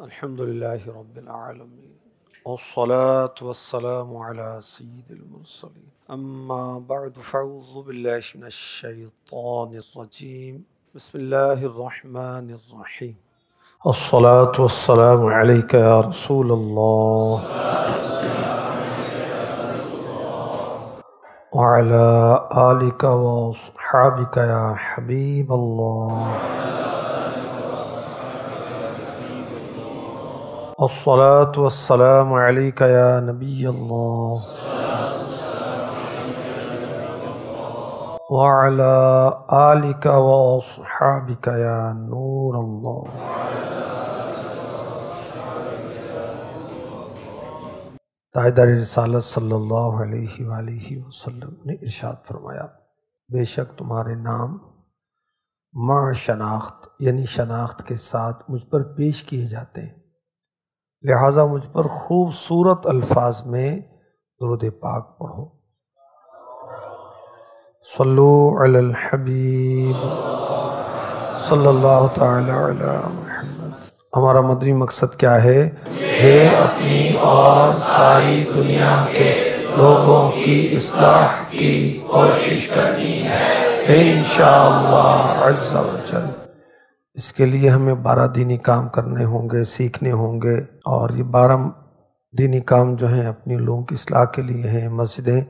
الحمدللہ رب العالمین والصلاة والسلام علی سید المرسلین اما بعد فاعوذ باللہ من الشیطان الرجیم بسم اللہ الرحمن الرحیم الصلاة والسلام علیک یا رسول اللہ وعلی آلک واصحابک یا حبیب اللہ الصلاة والسلام علیک یا نبی اللہ وعلی آلک واصحابک یا نور اللہ۔ تاجدار رسالت صلی اللہ علیہ وآلہ وسلم نے ارشاد فرمایا، بے شک تمہارے نام مع شناخت یعنی شناخت کے ساتھ مجھ پر پیش کیے جاتے ہیں، لہٰذا مجھ پر خوبصورت الفاظ میں درود پاک پڑھو۔ صلو علی الحبیب صلی اللہ تعالی علی محمد۔ ہمارا مدنی مقصد کیا ہے؟ مجھے اپنی اور ساری دنیا کے لوگوں کی اصلاح کی کوشش کرنی ہے انشاءاللہ عز و جل۔ اس کے لیے ہمیں 12 دینی کام کرنے ہوں گے، سیکھنے ہوں گے، اور یہ 12 دینی کام جو ہیں اپنی لوگوں کی اصلاح کے لیے ہیں، مسجدیں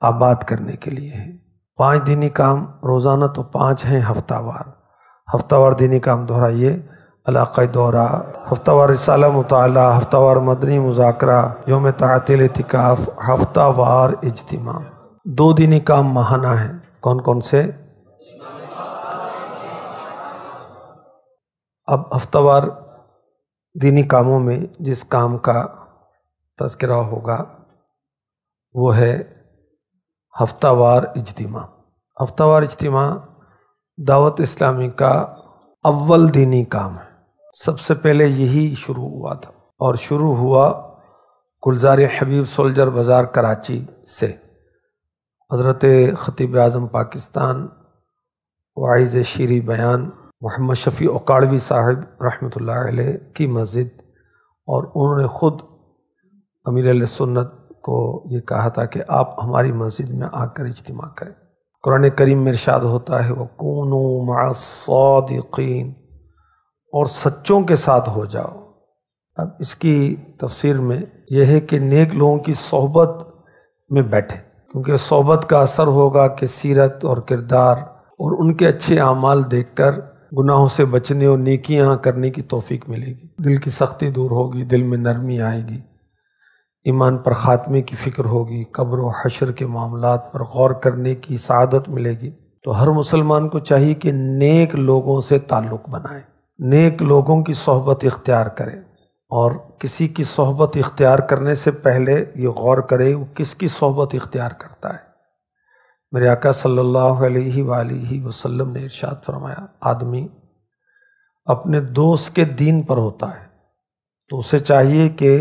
آباد کرنے کے لیے ہیں۔ 5 دینی کام روزانہ تو 5 ہیں، ہفتہ وار دینی کام دہرائیے، علاقائی دورہ، ہفتہ وار رسالہ مطالعہ، ہفتہ وار مدنی مذاکرہ، یوم تعطیل اعتکاف، ہفتہ وار اجتماع۔ 2 دینی کام ماہانہ ہیں، کون کون سے؟ اب ہفتہ وار دینی کاموں میں جس کام کا تذکرہ ہوگا وہ ہے ہفتہ وار اجتماع۔ ہفتہ وار اجتماع دعوت اسلامی کا اول دینی کام ہے، سب سے پہلے یہی شروع ہوا تھا، اور شروع ہوا گلزار حبیب سولجر بازار کراچی سے۔ حضرت خطیب اعظم پاکستان واعظ شیریں بیان محمد شفیع اکاڑوی صاحب رحمۃ اللہ علیہ کی مسجد، اور انہوں نے خود امیر اہل سنت کو یہ کہا تھا کہ آپ ہماری مسجد میں آ کر اجتماع کریں۔ قرآن کریم میں ارشاد ہوتا ہے وَكُونُوا مَعَ الصَّادِقِينَ، اور سچوں کے ساتھ ہو جاؤ۔ اب اس کی تفسیر میں یہ ہے کہ نیک لوگوں کی صحبت میں بیٹھے، کیونکہ صحبت کا اثر ہوگا کہ سیرت اور کردار اور ان کے اچھے اعمال دیکھ کر گناہوں سے بچنے اور نیکیاں کرنے کی توفیق ملے گی، دل کی سختی دور ہوگی، دل میں نرمی آئے گی، ایمان پر خاتمے کی فکر ہوگی، قبر و حشر کے معاملات پر غور کرنے کی سعادت ملے گی۔ تو ہر مسلمان کو چاہیے کہ نیک لوگوں سے تعلق بنائے، نیک لوگوں کی صحبت اختیار کرے، اور کسی کی صحبت اختیار کرنے سے پہلے یہ غور کرے وہ کس کی صحبت اختیار کرتا ہے۔ میرے آقا صلی اللہ علیہ وآلہ وسلم نے ارشاد فرمایا، آدمی اپنے دوست کے دین پر ہوتا ہے تو اسے چاہیے کہ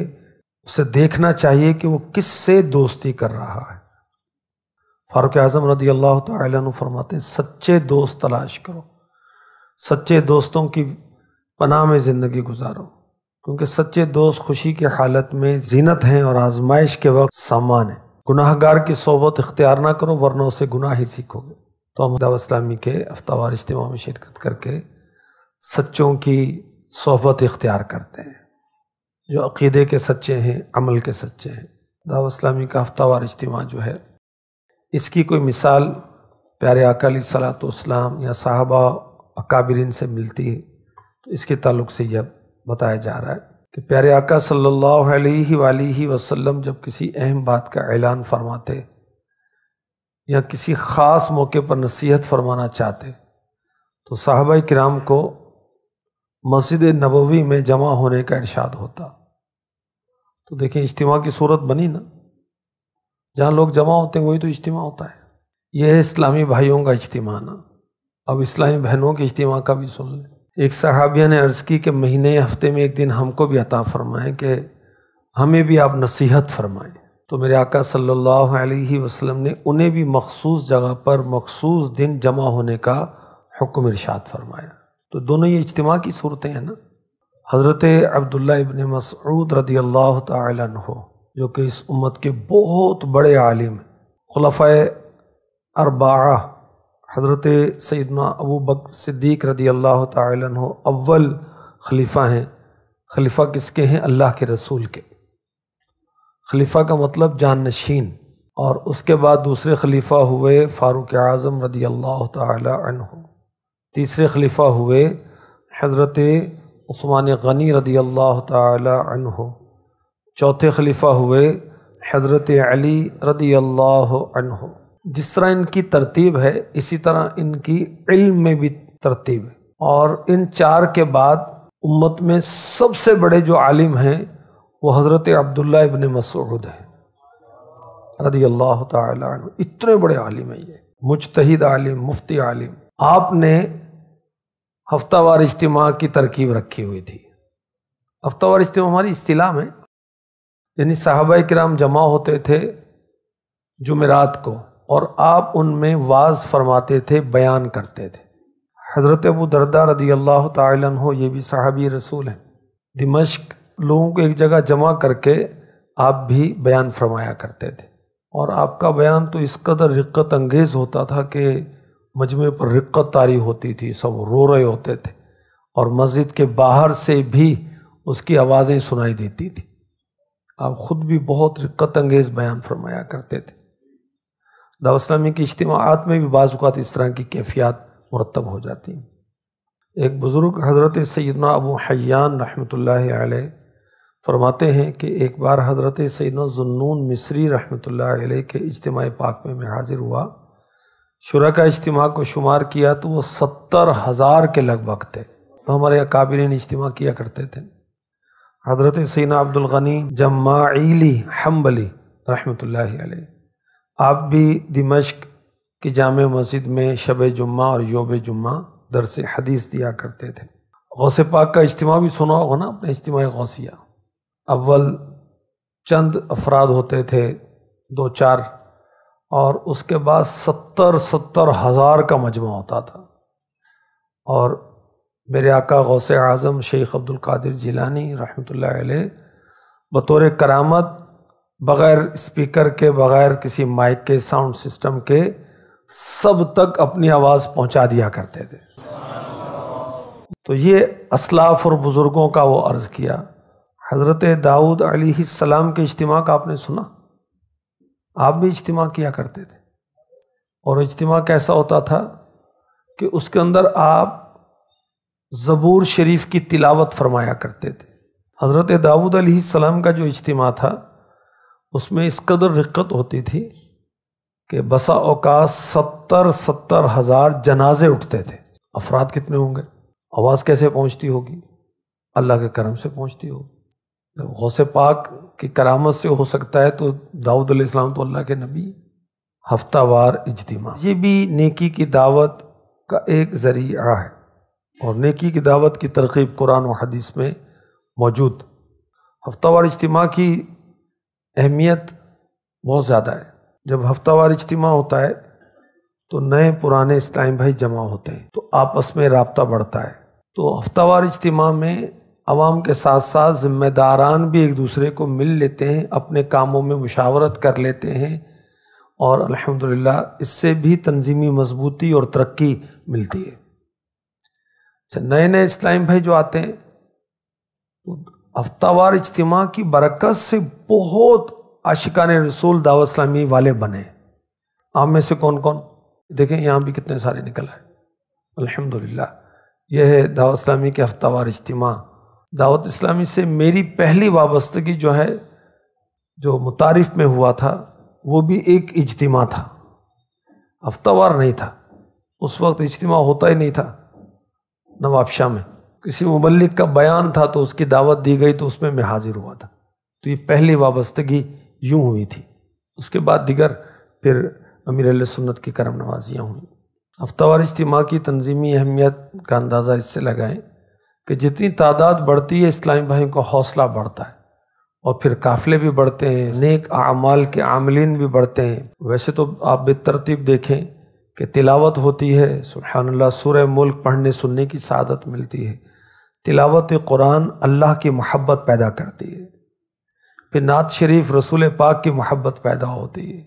اسے دیکھنا چاہیے کہ وہ کس سے دوستی کر رہا ہے۔ فاروق اعظم رضی اللہ تعالیٰ عنہ فرماتے ہیں سچے دوست تلاش کرو، سچے دوستوں کی پناہ میں زندگی گزارو، کیونکہ سچے دوست خوشی کی حالت میں زینت ہیں اور آزمائش کے وقت سامان ہیں۔ گناہ گار کی صحبت اختیار نہ کرو ورنہ اسے گناہ ہی سیکھو گے۔ تو ہم دعوت اسلامی کے ہفتہ وار اجتماع میں شرکت کر کے سچوں کی صحبت اختیار کرتے ہیں، جو عقیدے کے سچے ہیں، عمل کے سچے ہیں۔ دعوت اسلامی کا ہفتہ وار اجتماع جو ہے، اس کی کوئی مثال پیارے آقا علیہ الصلوۃ والسلام یا صحابہ اکابرین سے ملتی ہے، تو اس کے تعلق سے یہ بتایا جا رہا ہے کہ پیارے آقا صلی اللہ علیہ وآلہ وسلم جب کسی اہم بات کا اعلان فرماتے یا کسی خاص موقع پر نصیحت فرمانا چاہتے تو صحابہ کرام کو مسجد نبوی میں جمع ہونے کا ارشاد ہوتا۔ تو دیکھیں اجتماع کی صورت بنی نا، جہاں لوگ جمع ہوتے ہیں وہی تو اجتماع ہوتا ہے۔ یہ ہے اسلامی بھائیوں کا اجتماع نا۔ اب اسلامی بہنوں کے اجتماع کا بھی سن لیں۔ ایک صحابیہ نے عرض کی کہ مہینے ہفتے میں ایک دن ہم کو بھی عطا فرمائیں کہ ہمیں بھی آپ نصیحت فرمائیں۔ تو میرے آقا صلی اللہ علیہ وسلم نے انہیں بھی مخصوص جگہ پر مخصوص دن جمع ہونے کا حکم ارشاد فرمایا۔ تو دونوں یہ اجتماع کی صورتیں ہیں نا۔ حضرت عبداللہ ابن مسعود رضی اللہ تعالی عنہ جو کہ اس امت کے بہت بڑے عالم ہیں، خلفائے اربعہ حضرت سیدنا ابو بکر صدیق رضی اللہ تعالی عنہ اول خلیفہ ہیں۔ خلیفہ کس کے ہیں؟ اللہ کے رسول کے۔ خلیفہ کا مطلب جانشین۔ اور اس کے بعد دوسرے خلیفہ ہوئے فاروق اعظم رضی اللہ تعالی عنہ، تیسرے خلیفہ ہوئے حضرت عثمان غنی رضی اللہ تعالی عنہ، چوتھے خلیفہ ہوئے حضرت علی رضی اللہ عنہ۔ جس طرح ان کی ترتیب ہے اسی طرح ان کی علم میں بھی ترتیب ہے، اور ان چار کے بعد امت میں سب سے بڑے جو عالم ہیں وہ حضرت عبداللہ ابن مسعود ہیں رضی اللہ تعالی عنہ۔ اتنے بڑے عالم ہیں، یہ مجتہد عالم، مفتی عالم۔ آپ نے ہفتہ وار اجتماع کی ترکیب رکھی ہوئی تھی۔ ہفتہ وار اجتماع ہماری اصطلاح میں، یعنی صحابہ کرام جمع ہوتے تھے جمعرات کو، اور آپ ان میں وعظ فرماتے تھے، بیان کرتے تھے۔ حضرت ابو درداء رضی اللہ تعالی عنہ یہ بھی صحابی رسول ہیں، دمشق لوگوں کو ایک جگہ جمع کر کے آپ بھی بیان فرمایا کرتے تھے، اور آپ کا بیان تو اس قدر رقت انگیز ہوتا تھا کہ مجمع پر رقت طاری ہوتی تھی، سب رو رہے ہوتے تھے، اور مسجد کے باہر سے بھی اس کی آوازیں سنائی دیتی تھی۔ آپ خود بھی بہت رقت انگیز بیان فرمایا کرتے تھے۔ دعوت اسلامی کی اجتماعات میں بھی بعض اوقات اس طرح کی کیفیات مرتب ہو جاتی ہیں۔ ایک بزرگ حضرت سیدنا ابو حیان رحمۃ اللہ علیہ فرماتے ہیں کہ ایک بار حضرت سیدنا ذوالنون مصری رحمۃ اللہ علیہ کے اجتماع پاک میں حاضر ہوا۔ شرکاء اجتماع کو شمار کیا تو وہ 70,000 کے لگ بھگ تھے۔ تو ہمارے اکابرین اجتماع کیا کرتے تھے۔ حضرت سیدنا عبدالغنی جماعیلی حنبلی رحمۃ اللہ علیہ، آپ بھی دمشق کی جامع مسجد میں شب جمعہ اور یوم جمعہ درس حدیث دیا کرتے تھے۔ غوث پاک کا اجتماع بھی سنا ہوگا نا، اپنے اجتماع غوثیہ۔ اول چند افراد ہوتے تھے، 2-4، اور اس کے بعد 70,000 کا مجمع ہوتا تھا۔ اور میرے آقا غوث اعظم شیخ عبد القادر جیلانی رحمۃ اللہ علیہ بطور کرامت بغیر اسپیکر کے، بغیر کسی مائک کے، ساؤنڈ سسٹم کے، سب تک اپنی آواز پہنچا دیا کرتے تھے۔ تو یہ اسلاف اور بزرگوں کا وہ عرض کیا۔ حضرت داؤد علیہ السلام کے اجتماع کا آپ نے سنا؟ آپ بھی اجتماع کیا کرتے تھے، اور اجتماع کیسا ہوتا تھا کہ اس کے اندر آپ زبور شریف کی تلاوت فرمایا کرتے تھے۔ حضرت داؤد علیہ السلام کا جو اجتماع تھا اس میں اس قدر رقت ہوتی تھی کہ بسا اوقات 70,000 جنازے اٹھتے تھے۔ افراد کتنے ہوں گے؟ آواز کیسے پہنچتی ہوگی؟ اللہ کے کرم سے پہنچتی ہوگی۔ غوث پاک کی کرامت سے ہو سکتا ہے تو داؤد علیہ السلام تو اللہ کے نبی۔ ہفتہ وار اجتماع یہ بھی نیکی کی دعوت کا ایک ذریعہ ہے، اور نیکی کی دعوت کی ترغیب قرآن و حدیث میں موجود۔ ہفتہ وار اجتماع کی اہمیت بہت زیادہ ہے۔ جب ہفتہ وار اجتماع ہوتا ہے تو نئے پرانے اسلام بھائی جمع ہوتے ہیں، تو آپس میں رابطہ بڑھتا ہے۔ تو ہفتہ وار اجتماع میں عوام کے ساتھ ساتھ ذمہ داران بھی ایک دوسرے کو مل لیتے ہیں، اپنے کاموں میں مشاورت کر لیتے ہیں، اور الحمدللہ اس سے بھی تنظیمی مضبوطی اور ترقی ملتی ہے۔ نئے نئے اسلام بھائی جو آتے ہیں تو ہفتہ وار اجتماع کی برکت سے بہت عاشقان رسول دعوت اسلامی والے بنے۔ آپ میں سے کون کون؟ دیکھیں یہاں بھی کتنے سارے نکل آئے الحمدللہ۔ یہ ہے دعوت اسلامی کے ہفتہ وار اجتماع۔ دعوت اسلامی سے میری پہلی وابستگی جو ہے، جو متعارف میں ہوا تھا، وہ بھی ایک اجتماع تھا، ہفتہ وار نہیں تھا۔ اس وقت اجتماع ہوتا ہی نہیں تھا نواب شاہ میں، کسی مبلغ کا بیان تھا تو اس کی دعوت دی گئی تو اس میں حاضر ہوا تھا۔ تو یہ پہلی وابستگی یوں ہوئی تھی۔ اس کے بعد دیگر پھر امیر اہل سنت کی کرم نوازیاں ہوئیں۔ ہفتہ وار اجتماع کی تنظیمی اہمیت کا اندازہ اس سے لگائیں کہ جتنی تعداد بڑھتی ہے اسلامی بھائیوں کا حوصلہ بڑھتا ہے، اور پھر قافلے بھی بڑھتے ہیں، نیک اعمال کے عاملین بھی بڑھتے ہیں۔ ویسے تو آپ بالترتیب دیکھیں کہ تلاوت ہوتی ہے، سبحان اللہ، سورہ ملک پڑھنے سننے کی سعادت ملتی ہے، تلاوت قرآن اللہ کی محبت پیدا کرتی ہے، پھر نعت شریف رسول پاک کی محبت پیدا ہوتی ہے،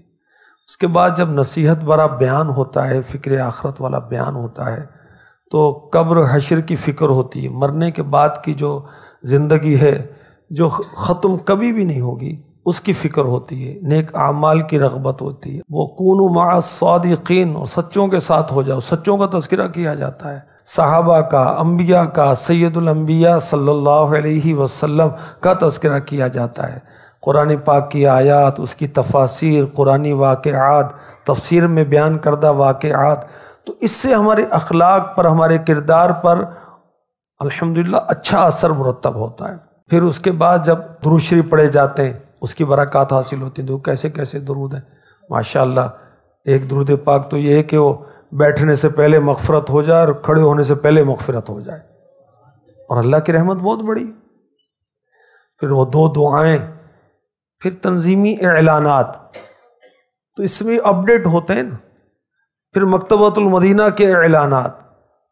اس کے بعد جب نصیحت بھرا بیان ہوتا ہے، فکر آخرت والا بیان ہوتا ہے، تو قبر حشر کی فکر ہوتی ہے، مرنے کے بعد کی جو زندگی ہے جو ختم کبھی بھی نہیں ہوگی اس کی فکر ہوتی ہے، نیک اعمال کی رغبت ہوتی ہے، وہ کونوا مع الصادقین، اور سچوں کے ساتھ ہو جاؤ، سچوں کا تذکرہ کیا جاتا ہے، صحابہ کا، انبیاء کا، سید الانبیاء صلی اللہ علیہ وسلم کا تذکرہ کیا جاتا ہے، قرآن پاک کی آیات، اس کی تفاسیر، قرآنی واقعات، تفسیر میں بیان کردہ واقعات، تو اس سے ہمارے اخلاق پر، ہمارے کردار پر الحمدللہ اچھا اثر مرتب ہوتا ہے۔ پھر اس کے بعد جب درود شریف پڑھے جاتے ہیں اس کی برکات حاصل ہوتی ہیں۔ تو کیسے کیسے درود ہیں ماشاءاللہ۔ ایک درود پاک تو یہ ہے کہ وہ بیٹھنے سے پہلے مغفرت ہو جائے اور کھڑے ہونے سے پہلے مغفرت ہو جائے، اور اللہ کی رحمت بہت بڑی۔ پھر وہ دو دعائیں، پھر تنظیمی اعلانات، تو اس میں اپڈیٹ ہوتے ہیں نا۔ پھر مکتبۃ المدینہ کے اعلانات،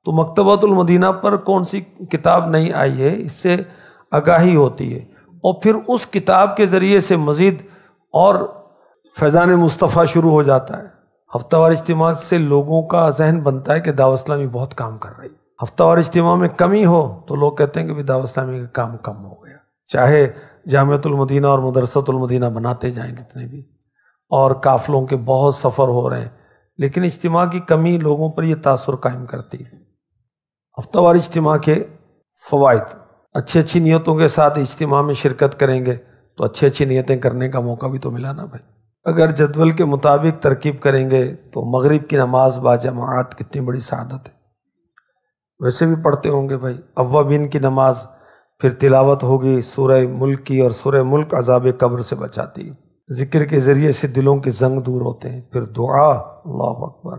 تو مکتبۃ المدینہ پر کون سی کتاب نہیں آئی ہے اس سے آگاہی ہوتی ہے، اور پھر اس کتاب کے ذریعے سے مزید اور فیضان مصطفیٰ شروع ہو جاتا ہے۔ ہفتہ وار اجتماع سے لوگوں کا ذہن بنتا ہے کہ دعوت اسلامی بہت کام کر رہی ہے۔ ہفتہ وار اجتماع میں کمی ہو تو لوگ کہتے ہیں کہ دعوت اسلامی کا کام کم ہو گیا، چاہے جامعۃ المدینہ اور مدرسۃ المدینہ بناتے جائیں کتنے بھی، اور قافلوں کے بہت سفر ہو رہے ہیں، لیکن اجتماع کی کمی لوگوں پر یہ تاثر قائم کرتی ہے۔ ہفتہ وار اجتماع کے فوائد، اچھی اچھی نیتوں کے ساتھ اجتماع میں شرکت کریں گے تو اچھی اچھی نیتیں کرنے کا موقع بھی تو ملا نا بھائی۔ اگر جدول کے مطابق ترکیب کریں گے تو مغرب کی نماز باجماعت کتنی بڑی سعادت ہے۔ ویسے بھی پڑھتے ہوں گے بھائی، اوابین کی نماز، پھر تلاوت ہوگی سورہ ملک کی، اور سورہ ملک عذاب قبر سے بچاتی ہے، ذکر کے ذریعے سے دلوں کے زنگ دور ہوتے ہیں، پھر دعا، اللہ اکبر،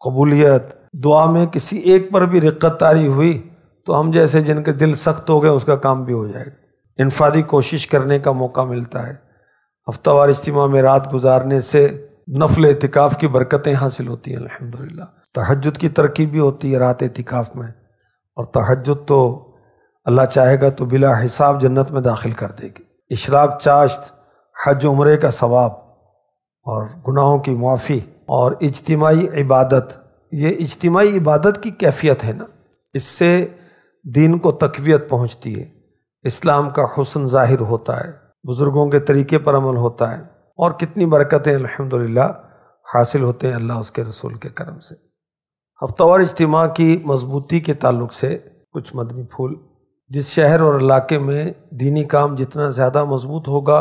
قبولیت، دعا میں کسی ایک پر بھی رقت طاری ہوئی تو ہم جیسے جن کے دل سخت ہو گئے اس کا کام بھی ہو جائے گا، انفرادی کوشش کرنے کا موقع ملتا ہے۔ ہفتہ وار اجتماع میں رات گزارنے سے نفل اعتکاف کی برکتیں حاصل ہوتی ہیں الحمدللہ۔ تہجد کی ترکیب بھی ہوتی ہے رات اعتکاف میں، اور تہجد تو اللہ چاہے گا تو بلا حساب جنت میں داخل کر دے گی۔ اشراق چاشت، حج عمرے کا ثواب اور گناہوں کی معافی، اور اجتماعی عبادت، یہ اجتماعی عبادت کی کیفیت ہے نا، اس سے دین کو تقویت پہنچتی ہے، اسلام کا حسن ظاہر ہوتا ہے، بزرگوں کے طریقے پر عمل ہوتا ہے، اور کتنی برکتیں الحمدللہ حاصل ہوتے ہیں اللہ اس کے رسول کے کرم سے۔ ہفتہ وار اجتماع کی مضبوطی کے تعلق سے کچھ مدنی پھول۔ جس شہر اور علاقے میں دینی کام جتنا زیادہ مضبوط ہوگا،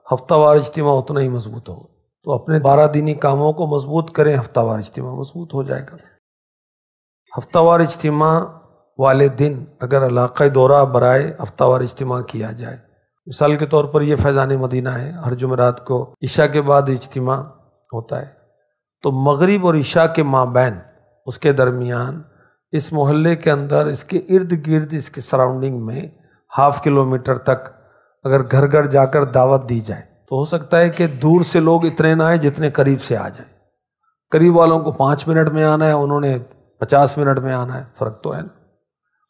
ہفتہ وار اجتماع اتنا ہی مضبوط ہوگا، تو اپنے 12 دینی کاموں کو مضبوط کریں، ہفتہ وار اجتماع مضبوط ہو جائے گا۔ ہفتہ وار اجتماع والے دن اگر علاقائی دورہ برائے ہفتہ وار اجتماع کیا جائے، مثال کے طور پر یہ فیضان مدینہ ہے، ہر جمعرات کو عشاء کے بعد اجتماع ہوتا ہے، تو مغرب اور عشاء کے مابین، اس کے درمیان، اس محلے کے اندر، اس کے ارد گرد، اس کے سراؤنڈنگ میں ½ کلومیٹر تک اگر گھر گھر جا کر دعوت دی جائے تو ہو سکتا ہے کہ دور سے لوگ اتنے نہ آئیں جتنے قریب سے آ جائیں۔ قریب والوں کو 5 منٹ میں آنا ہے، انہوں نے 50 منٹ میں آنا ہے، فرق تو ہے نا۔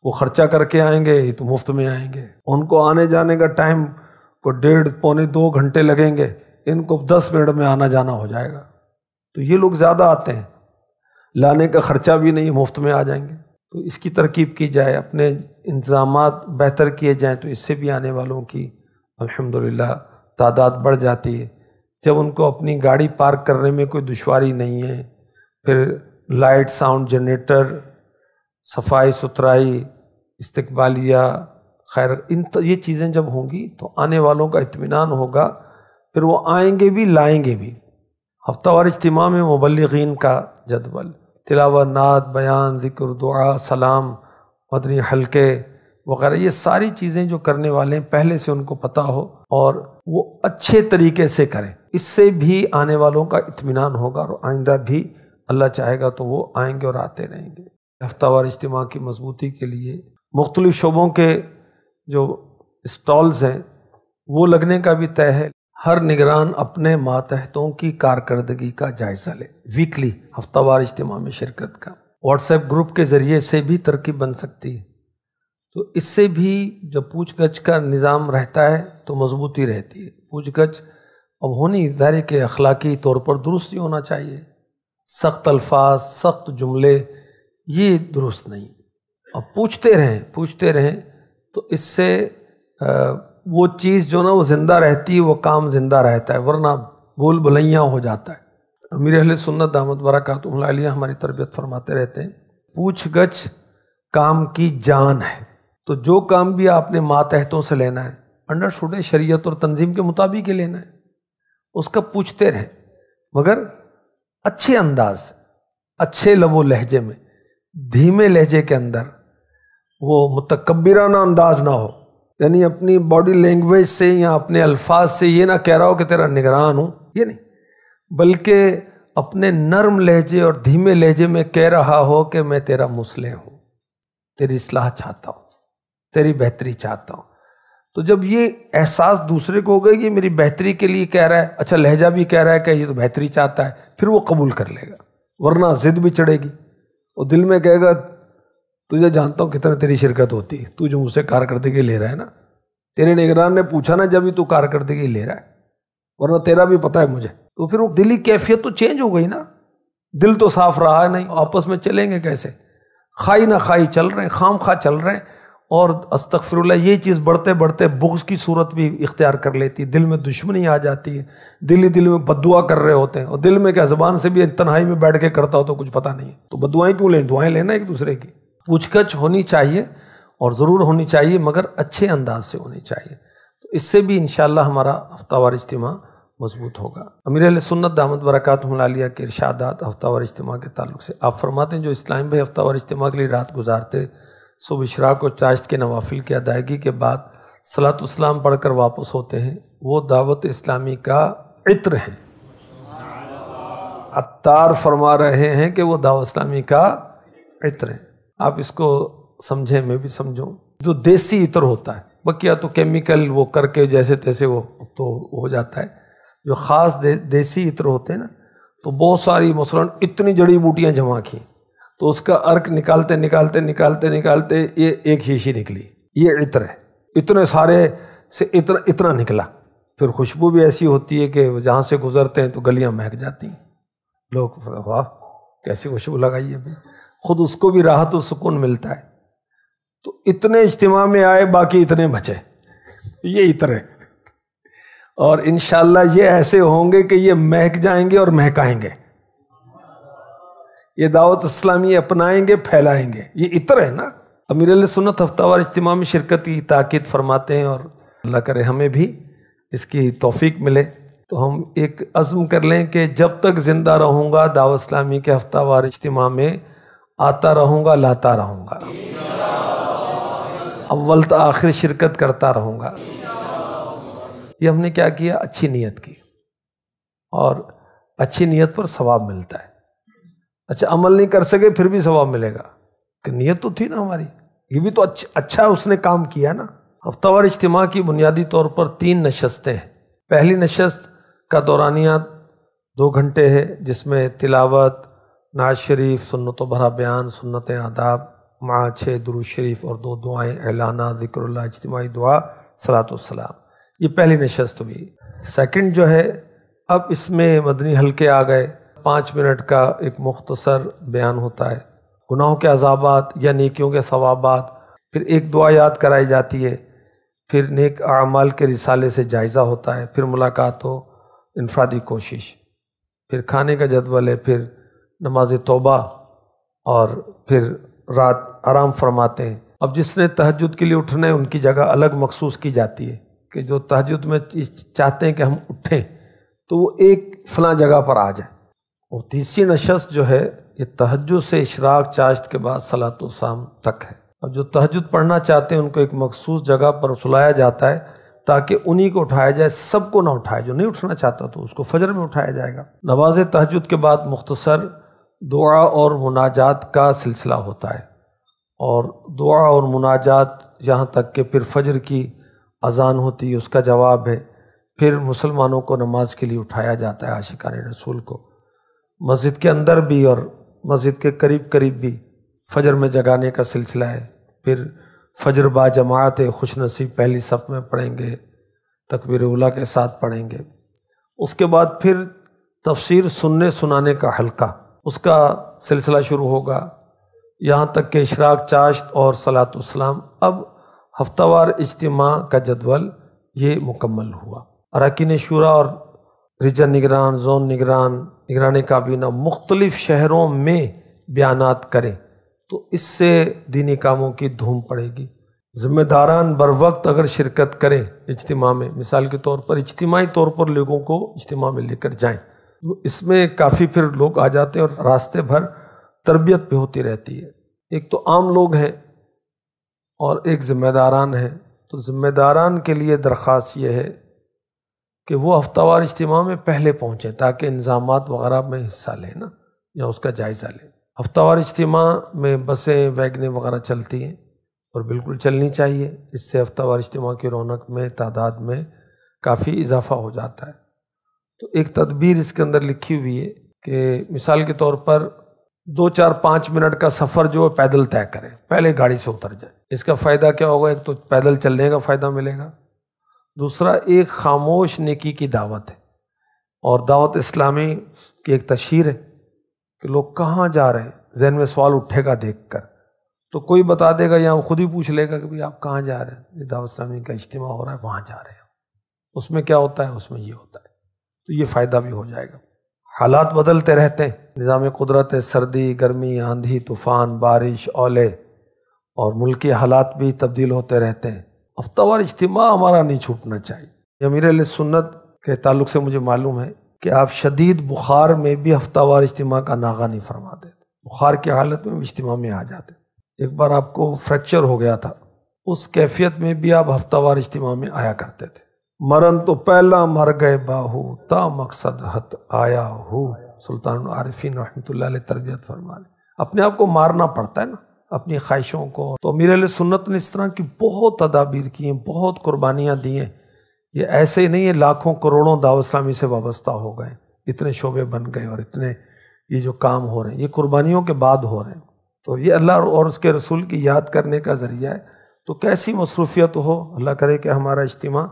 وہ خرچہ کر کے آئیں گے، یہ تو مفت میں آئیں گے، ان کو آنے جانے کا ٹائم کو 1.5 پونے 2 گھنٹے لگیں گے، ان کو 10 منٹ میں آنا جانا ہو جائے گا، تو یہ لوگ زیادہ آتے ہیں، لانے کا خرچہ بھی نہیں، مفت میں آ جائیں گے۔ تو اس کی ترکیب کی جائے، اپنے انتظامات بہتر کیے جائیں تو اس سے بھی آنے والوں کی الحمدللہ تعداد بڑھ جاتی ہے۔ جب ان کو اپنی گاڑی پارک کرنے میں کوئی دشواری نہیں ہے، پھر لائٹ، ساؤنڈ، جنریٹر، صفائی ستھرائی، استقبالیہ، خیر، یہ چیزیں جب ہوں گی تو آنے والوں کا اطمینان ہوگا، پھر وہ آئیں گے بھی، لائیں گے بھی۔ ہفتہ وار اجتماع میں مبلغین کا جدول، تلاوت، نعت، بیان، ذکر، دعا، سلام، مدنی حلقے وغیرہ، یہ ساری چیزیں جو کرنے والے ہیں پہلے سے ان کو پتہ ہو اور وہ اچھے طریقے سے کریں، اس سے بھی آنے والوں کا اطمینان ہوگا، اور آئندہ بھی اللہ چاہے گا تو وہ آئیں گے اور آتے رہیں گے۔ ہفتہ وار اجتماع کی مضبوطی کے لیے مختلف شعبوں کے جو اسٹالز ہیں وہ لگنے کا بھی طے ہے۔ ہر نگران اپنے ماتحتوں کی کارکردگی کا جائزہ لے، ویکلی ہفتہ وار اجتماع میں شرکت کا۔ واٹس ایپ گروپ کے ذریعے سے بھی ترکیب بن سکتی ہے، تو اس سے بھی جب پوچھ گچھ کا نظام رہتا ہے تو مضبوطی رہتی ہے۔ پوچھ گچھ اب ہونی ظاہر ہے کہ اخلاقی طور پر درست ہی ہونا چاہیے، سخت الفاظ، سخت جملے یہ درست نہیں۔ اب پوچھتے رہیں تو اس سے وہ چیز جو نا وہ زندہ رہتی ہے، وہ کام زندہ رہتا ہے، ورنہ بول بلیاں ہو جاتا ہے۔ امیر اہل سنت دامت برکاتہم العالیہ ہماری تربیت فرماتے رہتے ہیں، پوچھ گچھ کام کی جان ہے۔ تو جو کام بھی آپ نے ماتحتوں سے لینا ہے، انڈر شوڈے شریعت اور تنظیم کے مطابق ہی لینا ہے، اس کا پوچھتے رہیں، مگر اچھے انداز، اچھے لب و لہجے میں، دھیمے لہجے کے اندر، وہ متکبرانہ انداز نہ ہو، یعنی اپنی باڈی لینگویج سے یا اپنے الفاظ سے یہ نہ کہہ رہا ہو کہ تیرا نگران ہوں، یہ نہیں، بلکہ اپنے نرم لہجے اور دھیمے لہجے میں کہہ رہا ہو کہ میں تیرا مصلح ہوں، تیری اصلاح چاہتا ہوں، تیری بہتری چاہتا ہوں۔ تو جب یہ احساس دوسرے کو ہوگا کہ میری بہتری کے لیے کہہ رہا ہے، اچھا لہجہ بھی کہہ رہا ہے کہ یہ تو بہتری چاہتا ہے، پھر وہ قبول کر لے گا، ورنہ ضد بھی چڑھے گی، اور دل میں کہے گا تجھے جانتا ہوں کتنا تیری شرکت ہوتی ہے، تو جو مجھ سے کارکردگی لے رہا ہے نا، تیرے نگران نے پوچھا نا جب ہی تو کارکردگی لے رہا ہے، ورنہ تیرا بھی پتہ ہے مجھے۔ تو پھر وہ دلی کیفیت تو چینج ہو گئی نا، دل تو صاف رہا ہے نہیں، آپس میں چلیں گے کیسے؟ خائی نہ خائی چل رہے ہیں، خام خواہ چل رہے ہیں، اور استغفر اللہ یہ چیز بڑھتے بڑھتے بغض کی صورت بھی اختیار کر لیتی ہے، دل میں دشمنی آ جاتی ہے، دل میں بد دعا کر رہے ہوتے ہیں، اور دل میں کیا زبان سے بھی تنہائی میں بیٹھ کے کرتا ہو تو کچھ پتہ نہیں ہے، تو بد دعائیں کیوں لیں؟ دعائیں لینا ایک دوسرے کی۔ پوچھ گچھ ہونی چاہیے اور ضرور ہونی چاہیے، مگر اچھے انداز سے ہونی چاہیے، تو اس سے بھی انشاءاللہ ہمارا ہفتہ وار اجتماع مضبوط ہوگا۔ امیر اہل سنت دامت برکاتہم العالیہ کے ارشادات ہفتہ وار اجتماع کے تعلق سے، آپ فرماتے ہیں جو اسلام بھائی ہفتہ وار اجتماع کے لیے رات گزارتے، صبح اشراق و چاشت کے نوافل کی ادائیگی کے بعد صلاۃ السلام پڑھ کر واپس ہوتے ہیں، وہ دعوت اسلامی کا عطر ہیں۔ عطار فرما رہے ہیں کہ وہ دعوت اسلامی کا عطر ہیں۔ آپ اس کو سمجھیں، میں بھی سمجھوں، جو دیسی عطر ہوتا ہے، بقیہ تو کیمیکل وہ کر کے جیسے تیسے وہ تو ہو جاتا ہے، جو خاص دیسی عطر ہوتے ہیں نا، تو بہت ساری مثلاً اتنی جڑی بوٹیاں جمع کی، تو اس کا عرق نکالتے یہ ایک شیشی نکلی، یہ عطر ہے، اتنے سارے سے اتنا نکلا، پھر خوشبو بھی ایسی ہوتی ہے کہ جہاں سے گزرتے ہیں تو گلیاں مہک جاتی ہیں، لوگ واہ کیسی خوشبو لگائی ہے، خود اس کو بھی راحت و سکون ملتا ہے۔ تو اتنے اجتماع میں آئے، باقی اتنے بچے، یہ عطر ہے، اور انشاءاللہ یہ ایسے ہوں گے کہ یہ مہک جائیں گے اور مہکائیں گے، یہ دعوت اسلامی اپنائیں گے، پھیلائیں گے، یہ عطر ہے نا۔ امیر اہل سنت ہفتہ وار اجتماع میں شرکت کی تاکید فرماتے ہیں، اور اللہ کرے ہمیں بھی اس کی توفیق ملے، تو ہم ایک عزم کر لیں کہ جب تک زندہ رہوں گا دعوت اسلامی کے ہفتہ وار اجتماع میں آتا رہوں گا، لاتا رہوں گا، اول تا آخر شرکت کرتا رہوں گا۔ یہ ہم نے کیا کیا؟ اچھی نیت کی، اور اچھی نیت پر ثواب ملتا ہے۔ اچھا عمل نہیں کر سکے پھر بھی ثواب ملے گا، کہ نیت تو تھی نا ہماری، یہ بھی تو اچھا اس نے کام کیا نا۔ ہفتہ وار اجتماع کی بنیادی طور پر 3 نشستیں ہیں۔ پہلی نشست کا دورانیہ 2 گھنٹے ہے، جس میں تلاوت، نعت شریف، سنت و بھرا بیان، سنت آداب، مع 6 درود شریف اور 2 دعائیں، اعلانات، ذکر اللہ، اجتماعی دعا، صلاۃ والسلام، یہ پہلی نشست ہوئی۔ سیکنڈ جو ہے، اب اس میں مدنی حلقے آ گئے، 5 منٹ کا ایک مختصر بیان ہوتا ہے، گناہوں کے عذابات یا نیکیوں کے ثوابات، پھر ایک دعا یاد کرائی جاتی ہے، پھر نیک اعمال کے رسالے سے جائزہ ہوتا ہے، پھر ملاقات ہو، انفرادی کوشش، پھر کھانے کا جدول ہے، پھر نماز توبہ، اور پھر رات آرام فرماتے ہیں۔ اب جس نے تہجد کے لیے اٹھنا ہے ان کی جگہ الگ مخصوص کی جاتی ہے، کہ جو تہجد میں چاہتے ہیں کہ ہم اٹھیں تو وہ ایک فلاں جگہ پر آ جائیں۔ اور تیسری نشست جو ہے، یہ تہجد سے اشراق چاشت کے بعد صلاۃ الشام تک ہے۔ اب جو تہجد پڑھنا چاہتے ہیں ان کو ایک مخصوص جگہ پر سلایا جاتا ہے، تاکہ انہی کو اٹھایا جائے، سب کو نہ اٹھائے، جو نہیں اٹھنا چاہتا تو اس کو فجر میں اٹھایا جائے گا۔ نماز تہجد کے بعد مختصر دعا اور مناجات کا سلسلہ ہوتا ہے، اور دعا اور مناجات یہاں تک کہ پھر فجر کی اذان ہوتی ہے، اس کا جواب ہے، پھر مسلمانوں کو نماز کے لیے اٹھایا جاتا ہے، عاشقان رسول کو مسجد کے اندر بھی اور مسجد کے قریب بھی فجر میں جگانے کا سلسلہ ہے، پھر فجر با جماعت خوش نصیب پہلی صف میں پڑھیں گے، تکبیر اولیٰ کے ساتھ پڑھیں گے۔ اس کے بعد پھر تفسیر سننے سنانے کا حلقہ، اس کا سلسلہ شروع ہوگا یہاں تک کہ اشراق چاشت اور صلاۃ السلام۔ اب ہفتہ وار اجتماع کا جدول یہ مکمل ہوا۔ اراکین شورا اور ریجن نگران، زون نگران، نگران کابینہ مختلف شہروں میں بیانات کریں تو اس سے دینی کاموں کی دھوم پڑے گی۔ ذمہ داران بر وقت اگر شرکت کریں اجتماع میں، مثال کے طور پر اجتماعی طور پر لوگوں کو اجتماع میں لے کر جائیں، تو اس میں کافی پھر لوگ آ جاتے ہیں اور راستے بھر تربیت بھی ہوتی رہتی ہے۔ ایک تو عام لوگ ہیں اور ایک ذمہ داران ہیں، تو ذمہ داران کے لیے درخواست یہ ہے کہ وہ ہفتہ وار اجتماع میں پہلے پہنچیں تاکہ انضامات وغیرہ میں حصہ لیں نا، یا اس کا جائزہ لیں۔ ہفتہ وار اجتماع میں بسیں ویگنیں وغیرہ چلتی ہیں اور بالکل چلنی چاہیے، اس سے ہفتہ وار اجتماع کی رونق میں، تعداد میں کافی اضافہ ہو جاتا ہے۔ تو ایک تدبیر اس کے اندر لکھی ہوئی ہے کہ مثال کے طور پر 2 4 5 منٹ کا سفر جو ہے پیدل طے کریں، پہلے گاڑی سے اتر جائیں۔ اس کا فائدہ کیا ہوگا؟ ایک تو پیدل چلنے کا فائدہ ملے گا، دوسرا ایک خاموش نیکی کی دعوت ہے، اور دعوت اسلامی کی ایک تشہیر ہے کہ لوگ کہاں جا رہے ہیں، ذہن میں سوال اٹھے گا دیکھ کر، تو کوئی بتا دے گا یا خود ہی پوچھ لے گا کہ بھئی آپ کہاں جا رہے ہیں، یہ دعوت اسلامی کا اجتماع ہو رہا ہے، وہاں جا رہے ہیں۔ اس میں کیا ہوتا ہے؟ اس میں یہ ہوتا ہے، تو یہ فائدہ بھی ہو جائے گا۔ حالات بدلتے رہتے ہیں، نظام قدرت ہے، سردی، گرمی، آندھی، طوفان، بارش، اولے، اور ملکی حالات بھی تبدیل ہوتے رہتے ہیں۔ ہفتہ وار اجتماع ہمارا نہیں چھوٹنا چاہیے۔ امیر اہل سنت کے تعلق سے مجھے معلوم ہے کہ آپ شدید بخار میں بھی ہفتہ وار اجتماع کا ناغہ نہیں فرماتے تھے، بخار کی حالت میں بھی اجتماع میں آ جاتے۔ ایک بار آپ کو فریکچر ہو گیا تھا، اس کیفیت میں بھی آپ ہفتہ وار اجتماع میں آیا کرتے تھے۔ مرن تو پہلا مر گئے باہو، تا مقصد حت آیا ہو، سلطان العارفین رحمۃ اللہ علیہ تربیت فرما رہے۔ اپنے آپ کو مارنا پڑتا ہے نا، اپنی خواہشوں کو۔ تو امیر اہل سنت نے اس طرح کی بہت تدابیر کی ہیں، بہت قربانیاں دی ہیں۔ یہ ایسے ہی نہیں ہے لاکھوں کروڑوں دعوت اسلامی سے وابستہ ہو گئے، اتنے شعبے بن گئے اور اتنے یہ جو کام ہو رہے ہیں یہ قربانیوں کے بعد ہو رہے ہیں۔ تو یہ اللہ اور اس کے رسول کی یاد کرنے کا ذریعہ ہے۔ تو کیسی مصروفیت ہو، اللہ کرے کہ ہمارا اجتماع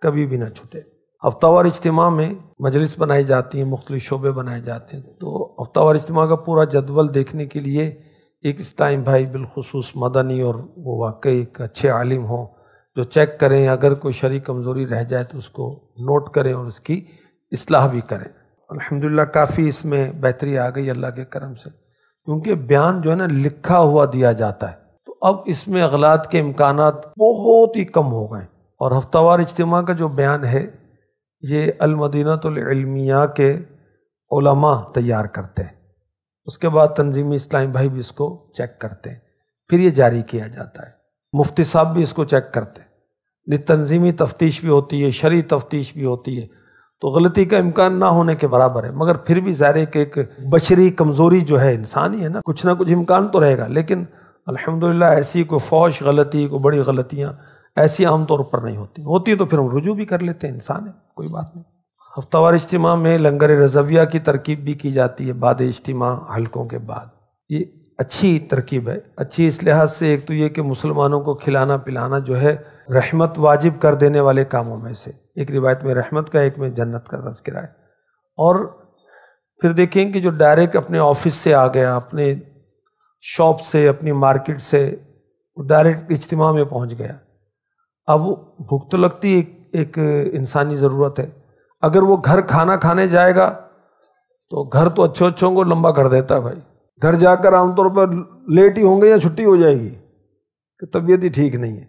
کبھی بھی نہ چھوٹے۔ ہفتہ وار اجتماع میں مجلس بنائی جاتی ہیں، مختلف شعبے بنائے جاتے ہیں۔ تو ہفتہ وار اجتماع کا پورا جدول دیکھنے کے لیے ایک اسلام بھائی بالخصوص مدنی اور وہ واقعی ایک اچھے عالم ہوں جو چیک کریں، اگر کوئی شرعی کمزوری رہ جائے تو اس کو نوٹ کریں اور اس کی اصلاح بھی کریں۔ الحمدللہ کافی اس میں بہتری آ گئی اللہ کے کرم سے، کیونکہ بیان جو ہے نا لکھا ہوا دیا جاتا ہے، تو اب اس میں اغلاط کے امکانات بہت ہی کم ہو گئے۔ اور ہفتہ وار اجتماع کا جو بیان ہے یہ المدینۃ العلمیہ کے علماء تیار کرتے ہیں، اس کے بعد تنظیمی اسلامی بھائی بھی اس کو چیک کرتے ہیں، پھر یہ جاری کیا جاتا ہے۔ مفتی صاحب بھی اس کو چیک کرتے ہیں، تنظیمی تفتیش بھی ہوتی ہے، شرعی تفتیش بھی ہوتی ہے، تو غلطی کا امکان نہ ہونے کے برابر ہے۔ مگر پھر بھی ظاہر ہے کہ ایک بشری کمزوری جو ہے، انسان ہی ہے نا، کچھ نہ کچھ امکان تو رہے گا، لیکن الحمدللہ ایسی کوئی فوش غلطی، کوئی بڑی غلطیاں ایسی عام طور پر نہیں ہوتی تو پھر ہم رجوع بھی کر لیتے ہیں، انسان ہے، کوئی بات نہیں۔ ہفتہ وار اجتماع میں لنگر رضویہ کی ترکیب بھی کی جاتی ہے بعد اجتماع حلقوں کے بعد۔ یہ اچھی ترکیب ہے، اچھی اس لحاظ سے، ایک تو یہ کہ مسلمانوں کو کھلانا پلانا جو ہے رحمت واجب کر دینے والے کاموں میں سے، ایک روایت میں رحمت کا، ایک میں جنت کا تذکرہ ہے۔ اور پھر دیکھیں کہ جو ڈائریکٹ اپنے آفس سے آ گیا، اپنے شاپ سے، اپنی مارکیٹ سے ڈائریکٹ اجتماع میں پہنچ گیا، اب وہ بھوک تو لگتی ایک انسانی ضرورت ہے۔ اگر وہ گھر کھانا کھانے جائے گا تو گھر تو اچھوں کو لمبا کر دیتا ہے بھائی، گھر جا کر عام طور پر لیٹ ہی ہوں گے یا چھٹی ہو جائے گی کہ طبیعت ہی ٹھیک نہیں ہے،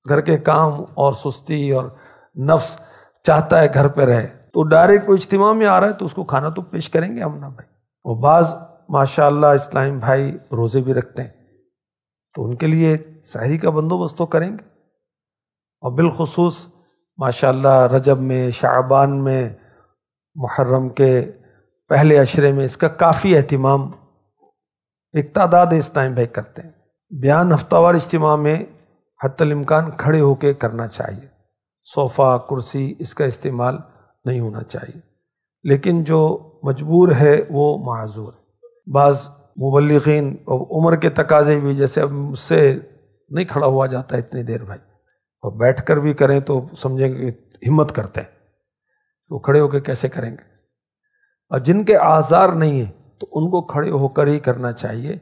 گھر کے کام اور سستی اور نفس چاہتا ہے گھر پہ رہے، تو ڈائریکٹ وہ اجتماع میں آ رہا ہے تو اس کو کھانا تو پیش کریں گے ہم نا بھائی۔ اور بعض ماشاءاللہ اسلام بھائی روزے بھی رکھتے ہیں تو ان کے لیے سحری کا بندوبست تو کریں گے، اور بالخصوص ماشاءاللہ رجب میں، شعبان میں، محرم کے پہلے عشرے میں اس کا کافی اہتمام ایک تعداد اسلام بھائی کرتے ہیں۔ بیان ہفتہ وار اجتماع میں حتی الامکان کھڑے ہو کے کرنا چاہیے، صوفہ کرسی اس کا استعمال نہیں ہونا چاہیے، لیکن جو مجبور ہے وہ معذور ہے۔ بعض مبلغین اور عمر کے تقاضے بھی، جیسے اب مجھ سے نہیں کھڑا ہوا جاتا اتنی دیر بھائی، اور بیٹھ کر بھی کریں تو سمجھیں گے کہ ہمت کرتے ہیں، تو کھڑے ہو کے کیسے کریں گے؟ اور جن کے آزار نہیں ہیں تو ان کو کھڑے ہو کر ہی کرنا چاہیے،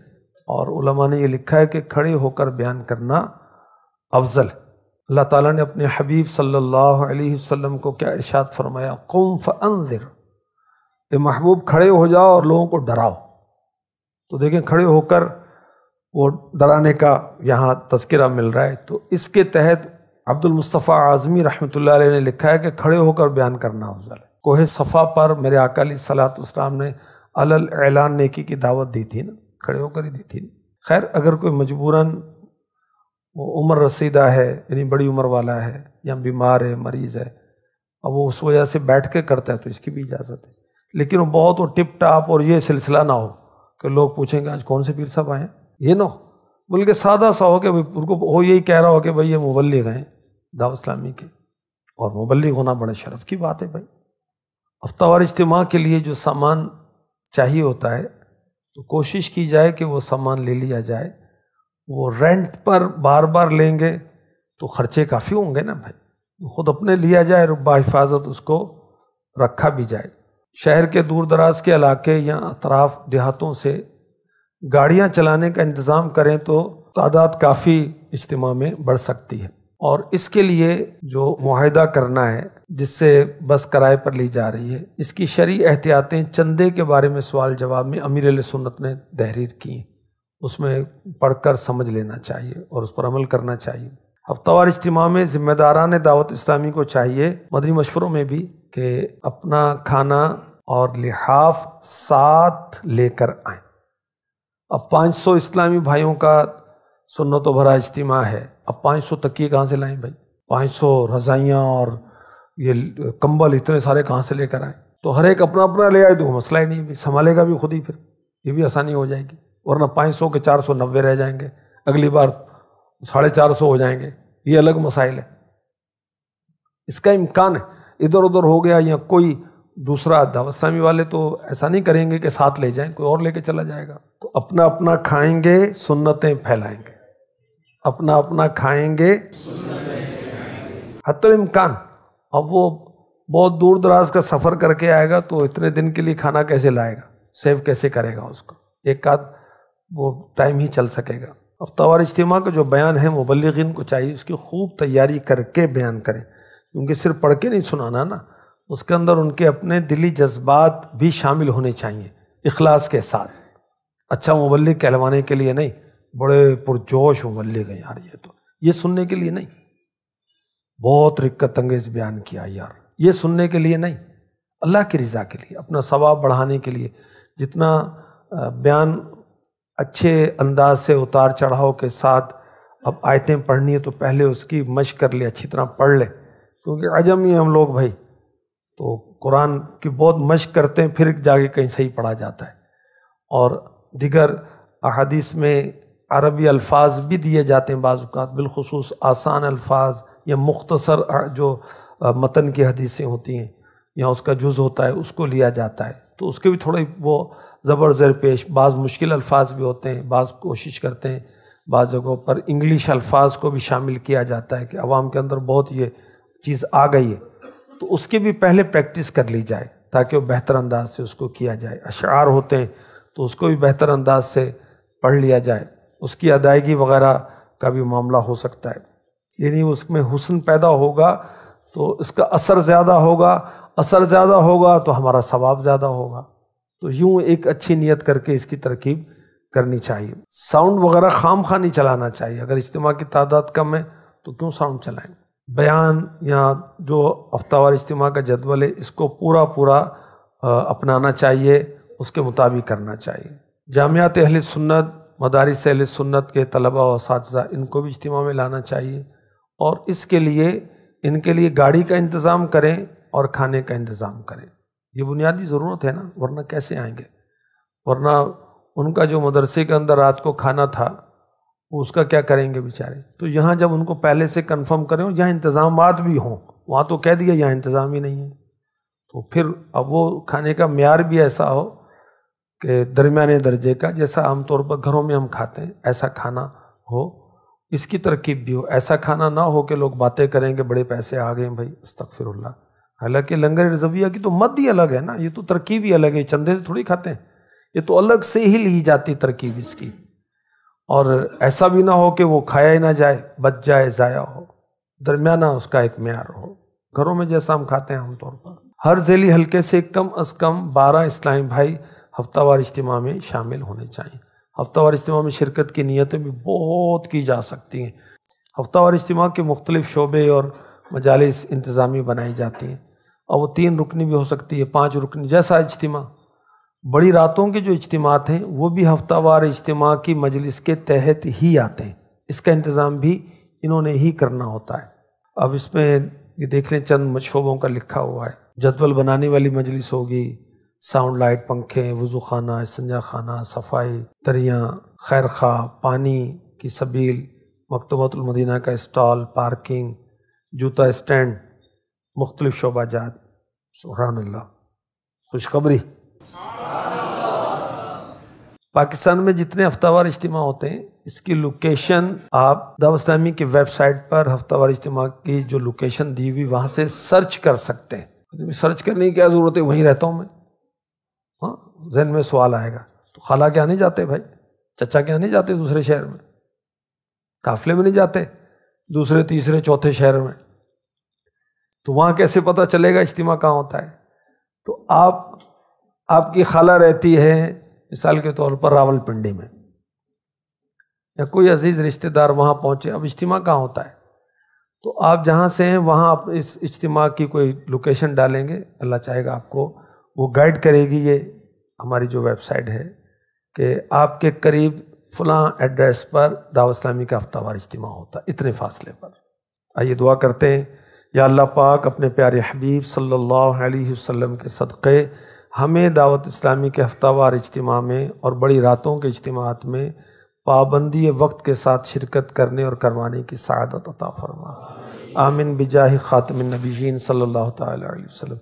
اور علماء نے یہ لکھا ہے کہ کھڑے ہو کر بیان کرنا افضل۔ اللہ تعالیٰ نے اپنے حبیب صلی اللہ علیہ وسلم کو کیا ارشاد فرمایا؟ قم فانذر، اے محبوب کھڑے ہو جاؤ اور لوگوں کو ڈراؤ۔ تو دیکھیں کھڑے ہو کر وہ ڈرانے کا یہاں تذکرہ مل رہا ہے، تو اس کے تحت عبد المصطفیٰ اعظمی رحمۃ اللہ علیہ نے لکھا ہے کہ کھڑے ہو کر بیان کرنا افضل ہے۔ کوہ صفا پر میرے آقا علیہ الصلوۃ والسلام نے علل اعلان نیکی کی دعوت دی تھی نا، کھڑے ہو کر ہی دی تھی نا۔ خیر اگر کوئی مجبوراً وہ عمر رسیدہ ہے، یعنی بڑی عمر والا ہے، یا بیمار ہے، مریض ہے، اب وہ اس وجہ سے بیٹھ کے کرتا ہے تو اس کی بھی اجازت ہے، لیکن وہ بہت وہ ٹپ ٹاپ اور یہ سلسلہ نہ ہو کہ لوگ پوچھیں گے آج کون سے پیر صاحب آئے ہیں، یہ نہ ہو، بلکہ سادہ سا ہو کہ ان کو وہ یہی کہہ رہا ہو کہ بھائی یہ مبلغ ہیں دعوت اسلامی کے، اور مبلغ ہونا بڑے شرف کی بات ہے بھائی۔ ہفتہ وار اجتماع کے لیے جو سامان چاہیے ہوتا ہے تو کوشش کی جائے کہ وہ سامان لے لیا جائے، وہ رینٹ پر بار بار لیں گے تو خرچے کافی ہوں گے نا بھائی، خود اپنے لیا جائے، با حفاظت اس کو رکھا بھی جائے۔ شہر کے دور دراز کے علاقے یا اطراف دیہاتوں سے گاڑیاں چلانے کا انتظام کریں تو تعداد کافی اجتماع میں بڑھ سکتی ہے، اور اس کے لیے جو معاہدہ کرنا ہے جس سے بس کرائے پر لی جا رہی ہے، اس کی شرعی احتیاطیں چندے کے بارے میں سوال جواب میں امیر اہل سنت نے تحریر کی ہیں، اس میں پڑھ کر سمجھ لینا چاہیے اور اس پر عمل کرنا چاہیے۔ ہفتہ وار اجتماع میں ذمہ داران دعوت اسلامی کو چاہیے، مدنی مشوروں میں بھی، کہ اپنا کھانا اور لحاف ساتھ لے کر آئیں۔ اب 500 اسلامی بھائیوں کا سنت و بھرا اجتماع ہے، اب 500 تکیے کہاں سے لائیں بھائی؟ 500 رضائیاں اور یہ کمبل اتنے سارے کہاں سے لے کر آئیں؟ تو ہر ایک اپنا اپنا لے آئے تو مسئلہ ہی نہیں بھی، سنبھالے گا بھی خود ہی، پھر یہ بھی آسانی ہو جائے گی، ورنہ 500 کے 490 رہ جائیں گے، اگلی بار 450 ہو جائیں گے، یہ الگ مسائل ہے۔ اس کا امکان ہے ادھر ادھر ہو گیا، یا کوئی دوسرا دعوت اسلامی والے تو ایسا نہیں کریں گے کہ ساتھ لے جائیں، کوئی اور لے کے چلا جائے گا، تو اپنا اپنا کھائیں گے، سنتیں پھیلائیں گے، اپنا اپنا کھائیں گے حتی الامکان۔ اب وہ بہت دور دراز کا سفر کر کے آئے گا تو اتنے دن کے لیے کھانا کیسے لائے گا، سیو کیسے کرے گا اس کو، ایک آدھ وہ ٹائم ہی چل سکے گا۔ ہفتہ وار اجتماع کا جو بیان ہے مبلغین کو چاہیے اس کی خوب تیاری کر کے بیان کریں، کیونکہ صرف پڑھ کے نہیں سنانا نا، اس کے اندر ان کے اپنے دلی جذبات بھی شامل ہونے چاہیے اخلاص کے ساتھ۔ اچھا مبلغ کہلوانے کے لیے نہیں، بڑے پرجوش مبلغ ہیں یار، یہ سننے کے لیے نہیں، بہت رقت انگیز بیان کیا یار، یہ سننے کے لیے نہیں، اللہ کی رضا کے لیے، اپنا ثواب بڑھانے کے لیے۔ جتنا بیان اچھے انداز سے اتار چڑھاؤ کے ساتھ، اب آیتیں پڑھنی ہے تو پہلے اس کی مشق کر لے، اچھی طرح پڑھ لے، کیونکہ عجم ہی ہم لوگ بھائی، تو قرآن کی بہت مشق کرتے ہیں، پھر جا کے کہیں صحیح پڑھا جاتا ہے۔ اور دیگر احادیث میں عربی الفاظ بھی دیے جاتے ہیں بعض اوقات، بالخصوص آسان الفاظ یا مختصر جو متن کی حدیثیں ہوتی ہیں یا اس کا جز ہوتا ہے اس کو لیا جاتا ہے، تو اس کے بھی تھوڑے وہ زبر زیر پیش، بعض مشکل الفاظ بھی ہوتے ہیں، بعض کوشش کرتے ہیں بعض جگہوں پر انگلش الفاظ کو بھی شامل کیا جاتا ہے کہ عوام کے اندر بہت یہ چیز آ گئی ہے، تو اس کی بھی پہلے پریکٹس کر لی جائے تاکہ وہ بہتر انداز سے اس کو کیا جائے۔ اشعار ہوتے ہیں تو اس کو بھی بہتر انداز سے پڑھ لیا جائے، اس کی ادائیگی وغیرہ کا بھی معاملہ ہو سکتا ہے، یعنی اس میں حسن پیدا ہوگا تو اس کا اثر زیادہ ہوگا، اثر زیادہ ہوگا تو ہمارا ثواب زیادہ ہوگا، تو یوں ایک اچھی نیت کر کے اس کی ترکیب کرنی چاہیے۔ ساؤنڈ وغیرہ خام خواہ نہیں چلانا چاہیے، اگر اجتماع کی تعداد کم ہے تو کیوں ساؤنڈ چلائیں۔ بیان یا جو ہفتہ وار اجتماع کا جدول ہے اس کو پورا اپنانا چاہیے، اس کے مطابق کرنا چاہیے۔ جامعات اہل سنت، مدارس اہل سنت کے طلباء و اساتذہ، ان کو بھی اجتماع میں لانا چاہیے، اور اس کے لیے ان کے لیے گاڑی کا انتظام کریں اور کھانے کا انتظام کریں، یہ بنیادی ضرورت ہے نا، ورنہ کیسے آئیں گے؟ ورنہ ان کا جو مدرسے کے اندر رات کو کھانا تھا وہ اس کا کیا کریں گے بیچارے؟ تو یہاں جب ان کو پہلے سے کنفرم کریں، جہاں انتظامات بھی ہوں، وہاں تو کہہ دیا یہاں انتظام ہی نہیں ہے، تو پھر اب وہ کھانے کا معیار بھی ایسا ہو کہ درمیانے درجے کا، جیسا عام طور پر گھروں میں ہم کھاتے ہیں ایسا کھانا ہو، اس کی ترکیب بھی ہو، ایسا کھانا نہ ہو کہ لوگ باتیں کریں کہ بڑے پیسے آ گئے بھائی، استغفر اللہ، حالانکہ لنگر رضویہ کی تو مد ہی الگ ہے نا، یہ تو ترکیب ہی الگ ہے، چندے سے تھوڑی کھاتے ہیں، یہ تو الگ سے ہی لی جاتی ترکیب اس کی۔ اور ایسا بھی نہ ہو کہ وہ کھایا ہی نہ جائے، بچ جائے، ضائع ہو، درمیانہ اس کا ایک معیار ہو، گھروں میں جیسا ہم کھاتے ہیں عام طور پر۔ ہر ذیلی حلقے سے کم از کم 12 اسلامی بھائی ہفتہ وار اجتماع میں شامل ہونے چاہئیں۔ ہفتہ وار اجتماع میں شرکت کی نیتیں بھی بہت کی جا سکتی ہیں۔ ہفتہ وار اجتماع کے مختلف شعبے اور مجالس انتظامی بنائی جاتی ہیں، اور وہ 3 رکنی بھی ہو سکتی ہے، 5 رکنی، جیسا اجتماع۔ بڑی راتوں کے جو اجتماعات ہیں وہ بھی ہفتہ وار اجتماع کی مجلس کے تحت ہی آتے ہیں، اس کا انتظام بھی انہوں نے ہی کرنا ہوتا ہے۔ اب اس میں یہ دیکھ لیں چند شعبوں کا لکھا ہوا ہے، جدول بنانے والی مجلس ہوگی، ساؤنڈ لائٹ، پنکھے، وضو خانہ، استنجا خانہ، صفائی، دریاں، خیر خواہ، پانی کی سبیل، مکتبۃ المدینہ کا اسٹال، پارکنگ، جوتا اسٹینڈ، مختلف شعبہ جات۔ سبحان اللہ، خوشخبری۔ پاکستان میں جتنے ہفتہ وار اجتماع ہوتے ہیں اس کی لوکیشن آپ دعوت اسلامی کی ویب سائٹ پر ہفتہ وار اجتماع کی جو لوکیشن دی ہوئی وہاں سے سرچ کر سکتے ہیں۔ سرچ کرنے کی کیا ضرورت ہے، وہیں رہتا ہوں میں۔ ہاں، ذہن میں سوال آئے گا تو خالہ کے یہاں نہیں جاتے بھائی، چچا کے یہاں نہیں جاتے دوسرے شہر میں، قافلے میں نہیں جاتے دوسرے تیسرے چوتھے شہر میں، تو وہاں کیسے پتہ چلے گا اجتماع کہاں ہوتا ہے؟ تو آپ کی خالہ رہتی ہے مثال کے طور پر راول پنڈی میں، یا کوئی عزیز رشتہ دار وہاں پہنچے، اب اجتماع کہاں ہوتا ہے، تو آپ جہاں سے ہیں وہاں آپ اس اجتماع کی کوئی لوکیشن ڈالیں گے، اللہ چاہے گا آپ کو وہ گائیڈ کرے گی، یہ ہماری جو ویب سائٹ ہے، کہ آپ کے قریب فلاں ایڈریس پر دعوت اسلامی کا ہفتہ وار اجتماع ہوتا ہے، اتنے فاصلے پر۔ آئیے دعا کرتے ہیں، یا اللہ پاک اپنے پیارے حبیب صلی اللہ علیہ وسلم کے صدقے ہمیں دعوت اسلامی کے ہفتہ وار اجتماع میں اور بڑی راتوں کے اجتماعات میں پابندی وقت کے ساتھ شرکت کرنے اور کروانے کی سعادت عطا فرما۔ آمین بجاہ خاتم النبیین صلی اللہ تعالی علیہ وسلم۔